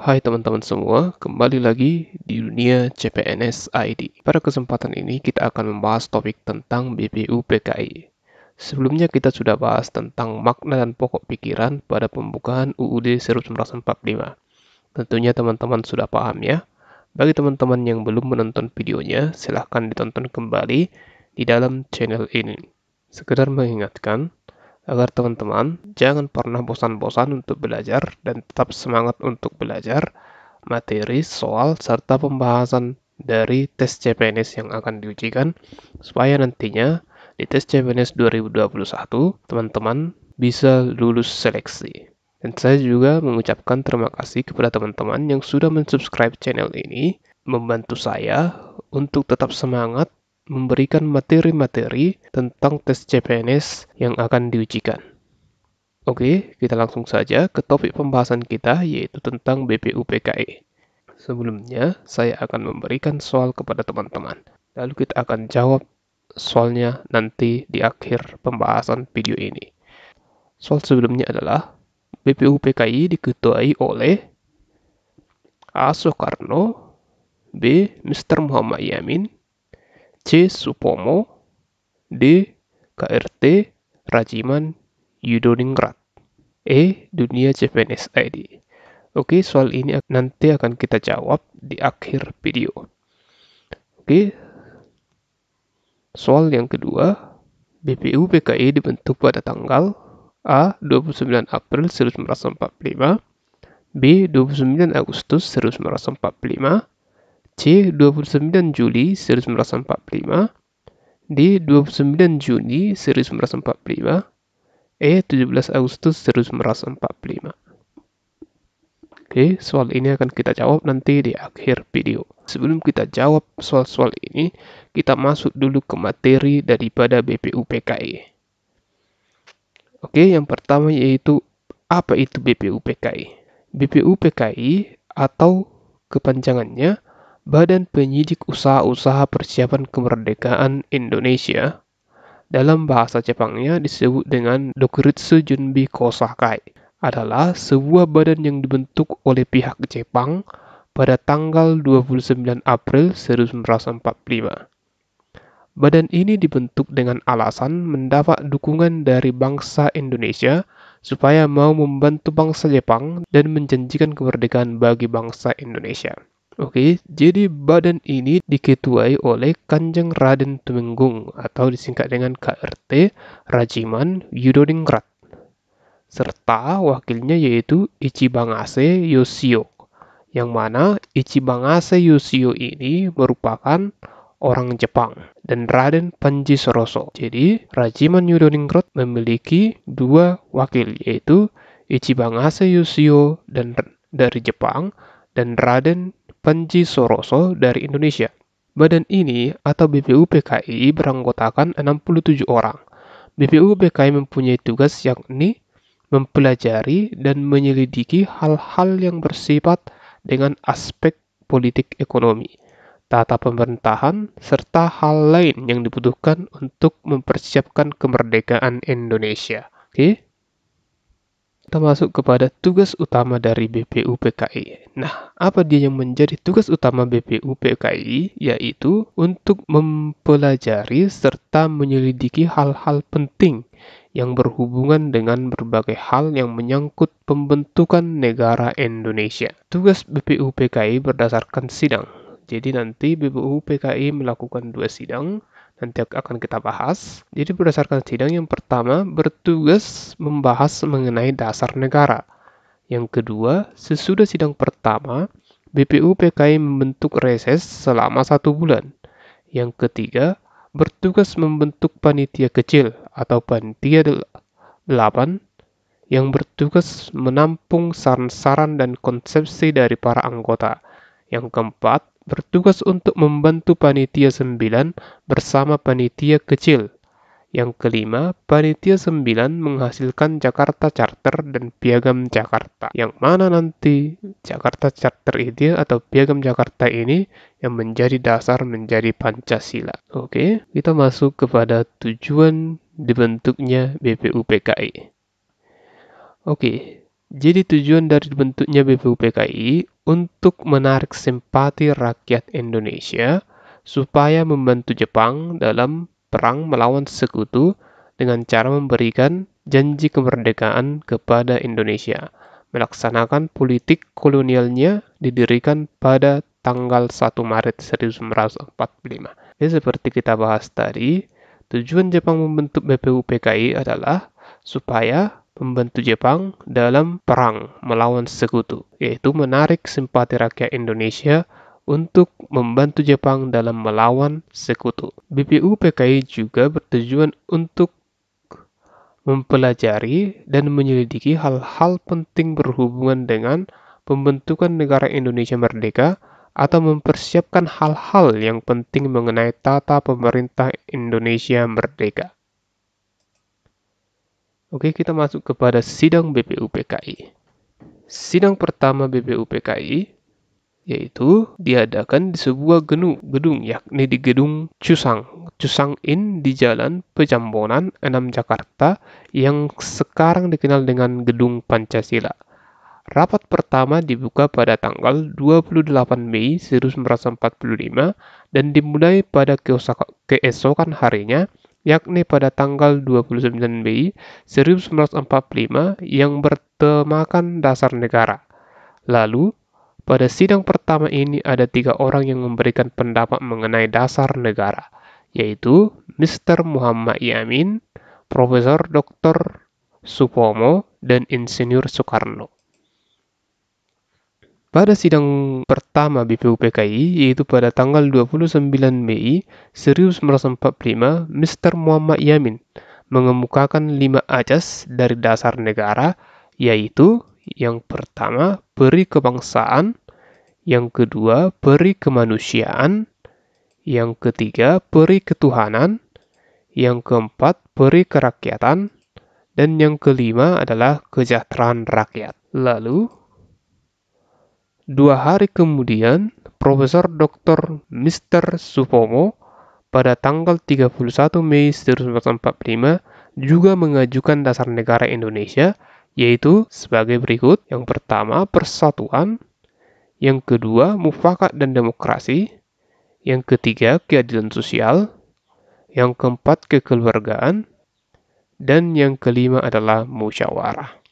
Hai teman-teman semua, kembali lagi di dunia CPNS ID. Pada kesempatan ini kita akan membahas topik tentang BPUPKI. Sebelumnya kita sudah bahas tentang makna dan pokok pikiran pada pembukaan UUD 1945. Tentunya teman-teman sudah paham ya. Bagi teman-teman yang belum menonton videonya, silahkan ditonton kembali di dalam channel ini. Sekedar mengingatkan, agar teman-teman jangan pernah bosan-bosan untuk belajar dan tetap semangat untuk belajar materi, soal, serta pembahasan dari tes CPNS yang akan diujikan, supaya nantinya di tes CPNS 2021 teman-teman bisa lulus seleksi. Dan saya juga mengucapkan terima kasih kepada teman-teman yang sudah mensubscribe channel ini, membantu saya untuk tetap semangat memberikan materi-materi tentang tes CPNS yang akan diujikan. Oke, kita langsung saja ke topik pembahasan kita, yaitu tentang BPUPKI. Sebelumnya, saya akan memberikan soal kepada teman-teman. Lalu kita akan jawab soalnya nanti di akhir pembahasan video ini. Soal sebelumnya adalah, BPUPKI diketuai oleh A. Soekarno, B. Mr. Muhammad Yamin, C. Supomo, D. KRT Rajiman Yudoningrat, E. Dunia CPNS ID. Oke, soal ini nanti akan kita jawab di akhir video. Oke, soal yang kedua, BPUPKI dibentuk pada tanggal A. 29 April 1945, B. 29 Agustus 1945, C. 29 Juli 1945, D. 29 Juni 1945, E. 17 Agustus 1945. Oke, soal ini akan kita jawab nanti di akhir video. Sebelum kita jawab soal-soal ini, kita masuk dulu ke materi daripada BPUPKI. Oke, yang pertama yaitu apa itu BPUPKI? BPUPKI atau kepanjangannya Badan Penyidik Usaha-Usaha Persiapan Kemerdekaan Indonesia. Dalam bahasa Jepangnya disebut dengan Dokuritsu Junbi Kosakai, adalah sebuah badan yang dibentuk oleh pihak Jepang pada tanggal 29 April 1945. Badan ini dibentuk dengan alasan mendapat dukungan dari bangsa Indonesia supaya mau membantu bangsa Jepang dan menjanjikan kemerdekaan bagi bangsa Indonesia. Oke, jadi badan ini diketuai oleh Kanjeng Raden Tumenggung atau disingkat dengan KRT Rajiman Yudoningrat, serta wakilnya yaitu Ichibangase Yoshio, yang mana Ichibangase Yoshio ini merupakan orang Jepang, dan Raden Panji Soroso. Jadi, Rajiman Yudoningrat memiliki dua wakil, yaitu Ichibangase Yoshio dari Jepang dan Raden Panji Soroso dari Indonesia. Badan ini atau BPUPKI beranggotakan 67 orang. BPUPKI mempunyai tugas yakni mempelajari dan menyelidiki hal-hal yang bersifat dengan aspek politik ekonomi, tata pemerintahan, serta hal lain yang dibutuhkan untuk mempersiapkan kemerdekaan Indonesia. Oke? Kita masuk kepada tugas utama dari BPUPKI. Nah, apa dia yang menjadi tugas utama BPUPKI? Yaitu untuk mempelajari serta menyelidiki hal-hal penting yang berhubungan dengan berbagai hal yang menyangkut pembentukan negara Indonesia. Tugas BPUPKI berdasarkan sidang. Jadi nanti BPUPKI melakukan 2 sidang. Nanti akan kita bahas. Jadi berdasarkan sidang yang pertama bertugas membahas mengenai dasar negara. Yang kedua, sesudah sidang pertama, BPUPKI membentuk reses selama 1 bulan. Yang ketiga, bertugas membentuk panitia kecil atau panitia 8 yang bertugas menampung saran-saran dan konsepsi dari para anggota. Yang keempat, bertugas untuk membantu panitia 9 bersama panitia kecil. Yang kelima, panitia 9 menghasilkan Jakarta Charter dan Piagam Jakarta. Yang mana nanti Jakarta Charter ini atau Piagam Jakarta ini yang menjadi dasar menjadi Pancasila. Oke, kita masuk kepada tujuan dibentuknya BPUPKI. Oke, Jadi tujuan dari dibentuknya BPUPKI untuk menarik simpati rakyat Indonesia supaya membantu Jepang dalam perang melawan sekutu dengan cara memberikan janji kemerdekaan kepada Indonesia. Melaksanakan politik kolonialnya didirikan pada tanggal 1 Maret 1945. Jadi seperti kita bahas tadi, tujuan Jepang membentuk BPUPKI adalah supaya membantu Jepang dalam perang melawan sekutu, yaitu menarik simpati rakyat Indonesia untuk membantu Jepang dalam melawan sekutu. BPUPKI juga bertujuan untuk mempelajari dan menyelidiki hal-hal penting berhubungan dengan pembentukan negara Indonesia merdeka atau mempersiapkan hal-hal yang penting mengenai tata pemerintah Indonesia merdeka. Oke, kita masuk kepada sidang BPUPKI. Sidang pertama BPUPKI yaitu diadakan di sebuah gedung yakni di Gedung Cusang Inn di Jalan Pejambonan 6 Jakarta yang sekarang dikenal dengan Gedung Pancasila. Rapat pertama dibuka pada tanggal 28 Mei 1945 dan dimulai pada keesokan harinya, yakni pada tanggal 29 Mei 1945 yang bertemakan dasar negara. Lalu, pada sidang pertama ini ada 3 orang yang memberikan pendapat mengenai dasar negara, yaitu Mr. Muhammad Yamin, Profesor Dr. Supomo, dan Insinyur Soekarno. Pada sidang pertama BPUPKI, yaitu pada tanggal 29 Mei 1945, Mr. Muhammad Yamin mengemukakan 5 ajas dari dasar negara, yaitu yang pertama, peri kebangsaan, yang kedua, peri kemanusiaan, yang ketiga, peri ketuhanan, yang keempat, peri kerakyatan, dan yang kelima adalah kesejahteraan rakyat. Lalu, 2 hari kemudian, Profesor Dr. Mr. Supomo pada tanggal 31 Mei 1945 juga mengajukan dasar negara Indonesia, yaitu sebagai berikut. Yang pertama, persatuan. Yang kedua, mufakat dan demokrasi. Yang ketiga, keadilan sosial. Yang keempat, kekeluargaan. Dan yang kelima adalah musyawarah.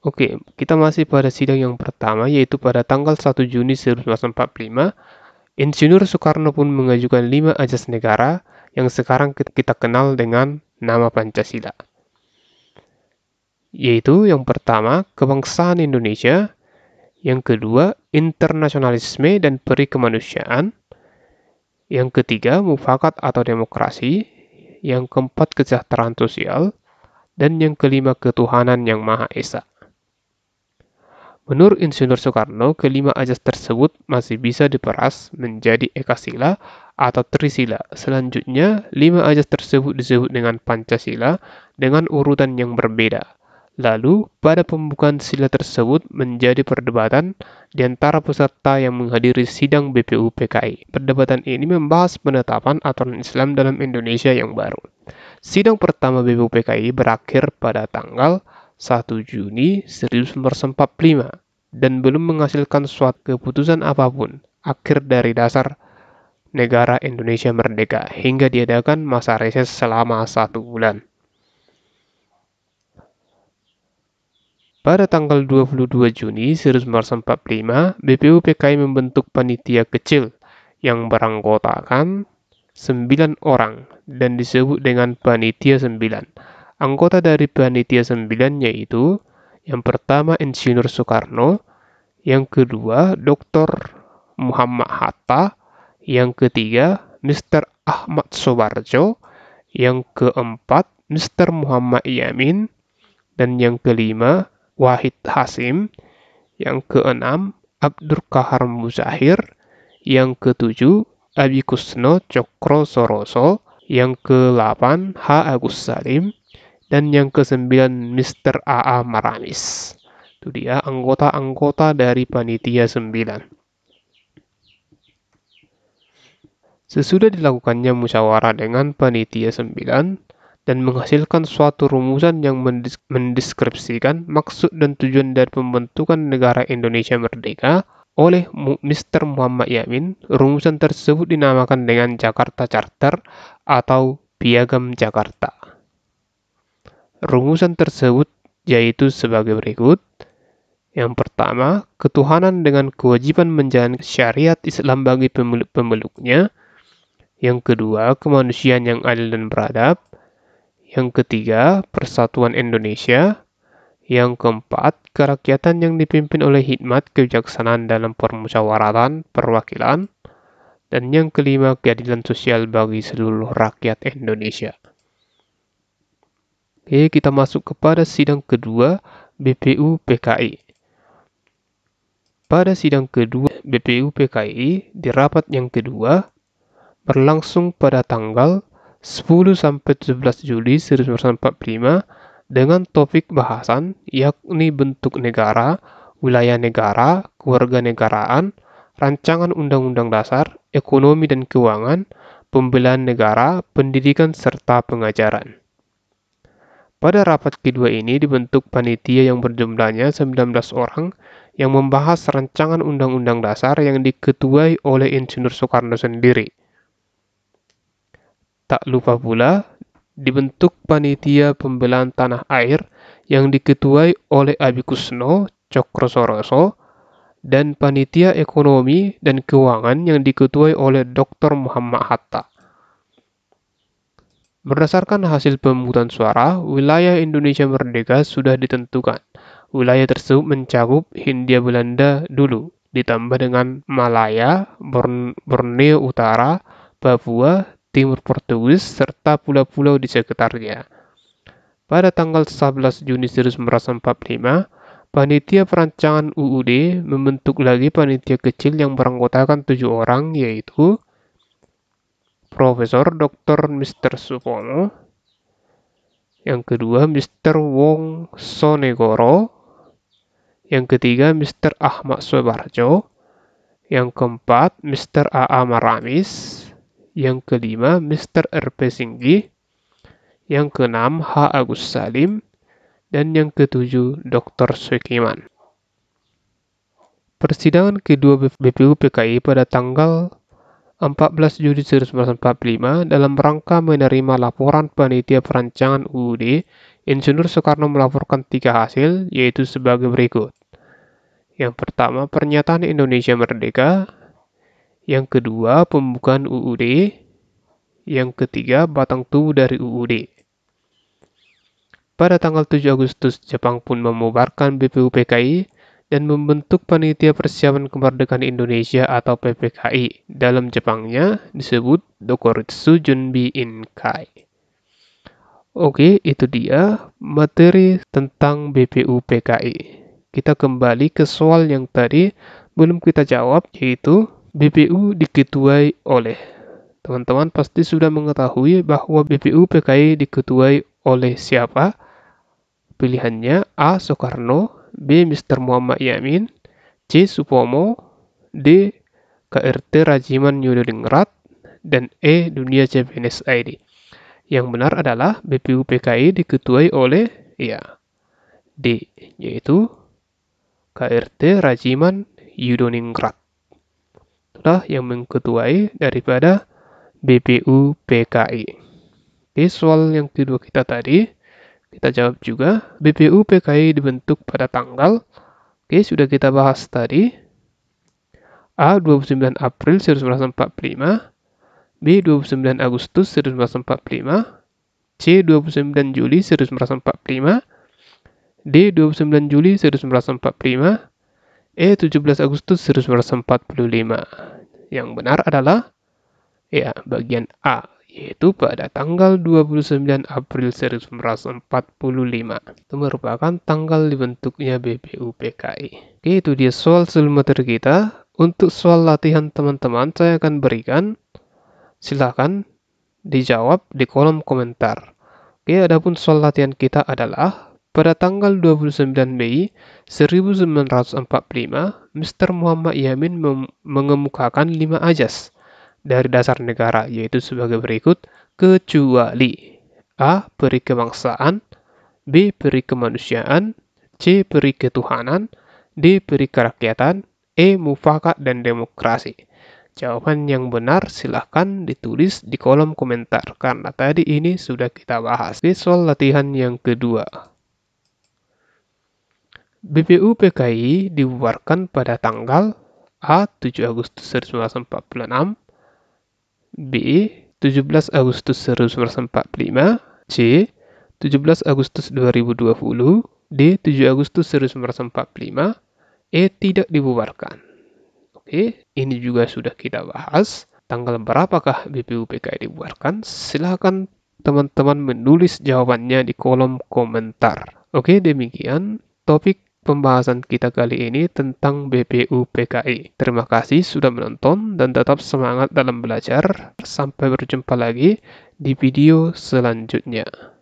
Oke, kita masih pada sidang yang pertama, yaitu pada tanggal 1 Juni 1945, Insinyur Soekarno pun mengajukan 5 ajas negara yang sekarang kita kenal dengan nama Pancasila. Yaitu yang pertama, kebangsaan Indonesia, yang kedua, internasionalisme dan peri kemanusiaan, yang ketiga, mufakat atau demokrasi, yang keempat, kesejahteraan sosial, dan yang kelima, ketuhanan yang Maha Esa. Menurut Insinyur Soekarno, kelima ajas tersebut masih bisa diperas menjadi ekasila atau trisila. Selanjutnya, 5 ajas tersebut disebut dengan Pancasila dengan urutan yang berbeda. Lalu, pada pembukaan sila tersebut menjadi perdebatan di antara peserta yang menghadiri sidang BPUPKI. Perdebatan ini membahas penetapan aturan Islam dalam Indonesia yang baru. Sidang pertama BPUPKI berakhir pada tanggal 1 Juni 1945 dan belum menghasilkan suatu keputusan apapun akhir dari dasar negara Indonesia merdeka hingga diadakan masa reses selama 1 bulan. Pada tanggal 22 Juni 1945, BPUPKI membentuk panitia kecil yang beranggotakan 9 orang dan disebut dengan Panitia 9. Anggota dari Panitia 9 yaitu yang pertama Insinyur Soekarno, yang kedua Dr. Muhammad Hatta, yang ketiga Mr. Ahmad Soebarjo, yang keempat Mr. Muhammad Yamin, dan yang kelima Wahid Hasim, yang keenam Abdul Kahar Muzahir, yang ketujuh Abi Kusno Cokro Soroso, yang ke-8 H. Agus Salim, dan yang ke-9 Mr. A.A. Maramis. Itu dia anggota-anggota dari Panitia 9. Sesudah dilakukannya musyawarah dengan Panitia 9, dan menghasilkan suatu rumusan yang mendeskripsikan maksud dan tujuan dari pembentukan negara Indonesia merdeka oleh Mr. Muhammad Yamin. Rumusan tersebut dinamakan dengan Jakarta Charter atau Piagam Jakarta. Rumusan tersebut yaitu sebagai berikut. Yang pertama, ketuhanan dengan kewajiban menjalankan syariat Islam bagi pemeluknya. Yang kedua, kemanusiaan yang adil dan beradab. Yang ketiga, persatuan Indonesia. Yang keempat, kerakyatan yang dipimpin oleh hikmat kebijaksanaan dalam permusyawaratan perwakilan. Dan yang kelima, keadilan sosial bagi seluruh rakyat Indonesia. Oke, kita masuk kepada sidang kedua BPU PKI. Pada sidang kedua BPU PKI di rapat yang kedua berlangsung pada tanggal 10 sampai 17 Juli 1945 dengan topik bahasan yakni bentuk negara, wilayah negara, kewarganegaraan, rancangan undang-undang dasar, ekonomi dan keuangan, pembelaan negara, pendidikan serta pengajaran. Pada rapat kedua ini dibentuk panitia yang berjumlahnya 19 orang yang membahas rancangan undang-undang dasar yang diketuai oleh Insinyur Soekarno sendiri. Tak lupa pula dibentuk panitia pembelaan tanah air yang diketuai oleh Abi Kusno Cokrosoroso dan panitia ekonomi dan keuangan yang diketuai oleh Dr. Muhammad Hatta. Berdasarkan hasil pemungutan suara, wilayah Indonesia merdeka sudah ditentukan. Wilayah tersebut mencakup Hindia Belanda dulu, ditambah dengan Malaya, Borneo Utara, Papua, Timur Portugis, serta pulau-pulau di sekitarnya. Pada tanggal 11 Juni 1945, panitia perancangan UUD membentuk lagi panitia kecil yang beranggotakan 7 orang, yaitu Profesor Dr. Mr. Supomo, yang kedua Mr. Wong Sonegoro, yang ketiga Mr. Ahmad Soebarjo, yang keempat Mr. A.A. Maramis, yang kelima Mr. R.P. Singgi, yang keenam H. Agus Salim, dan yang ketujuh Dr. Sukiman. Persidangan kedua BPU PKI pada tanggal 14 Juli 1945 dalam rangka menerima laporan panitia perancangan UUD, Insinyur Soekarno melaporkan 3 hasil, yaitu sebagai berikut. Yang pertama, pernyataan Indonesia merdeka. Yang kedua, pembukaan UUD. Yang ketiga, batang tubuh dari UUD. Pada tanggal 7 Agustus, Jepang pun membubarkan BPU PKI dan membentuk Panitia Persiapan Kemerdekaan Indonesia atau PPKI. Dalam Jepangnya disebut Dokuritsu Junbi Inkai. Oke, itu dia materi tentang BPU PKI. Kita kembali ke soal yang tadi belum kita jawab, yaitu BPU diketuai oleh. Teman-teman pasti sudah mengetahui bahwa BPU PKI diketuai oleh siapa? Pilihannya A. Soekarno, B. Mr. Muhammad Yamin, C. Supomo, D. KRT Rajiman Yudhoingrat, dan E. Dunia Japanese ID. Yang benar adalah BPU PKI diketuai oleh D, yaitu KRT Rajiman Yudhoingrat. Itulah yang mengketuai daripada BPU PKI. Oke, soal yang kedua kita tadi kita jawab juga. BPU PKI dibentuk pada tanggal, sudah kita bahas tadi. A. 29 April 1945, B. 29 Agustus 1945, C. 29 Juli 1945, D. 29 Juli 1945, E. 17 Agustus 1945. Yang benar adalah bagian A, yaitu pada tanggal 29 April 1945. Itu merupakan tanggal dibentuknya BPU PKI. Oke, itu dia soal sebelum materi kita. Untuk soal latihan teman-teman saya akan berikan. Silahkan dijawab di kolom komentar. Oke, adapun soal latihan kita adalah pada tanggal 29 Mei 1945, Mr. Muhammad Yamin mengemukakan 5 ajas dari dasar negara, yaitu sebagai berikut, kecuali A. Peri kebangsaan, B. Peri kemanusiaan, C. Peri ketuhanan, D. Peri kerakyatan, E. Mufakat dan demokrasi. Jawaban yang benar silahkan ditulis di kolom komentar, karena tadi ini sudah kita bahas. Di soal latihan yang kedua. BPUPKI dibubarkan pada tanggal A. 7 Agustus 1946, B. 17 Agustus 1945, C. 17 Agustus 2020, D. 7 Agustus 1945, E. Tidak dibubarkan. Oke, ini juga sudah kita bahas. Tanggal berapakah BPUPKI dibubarkan? Silahkan teman-teman menulis jawabannya di kolom komentar. Oke, demikian topik pembahasan kita kali ini tentang BPUPKI. Terima kasih sudah menonton dan tetap semangat dalam belajar. Sampai berjumpa lagi di video selanjutnya.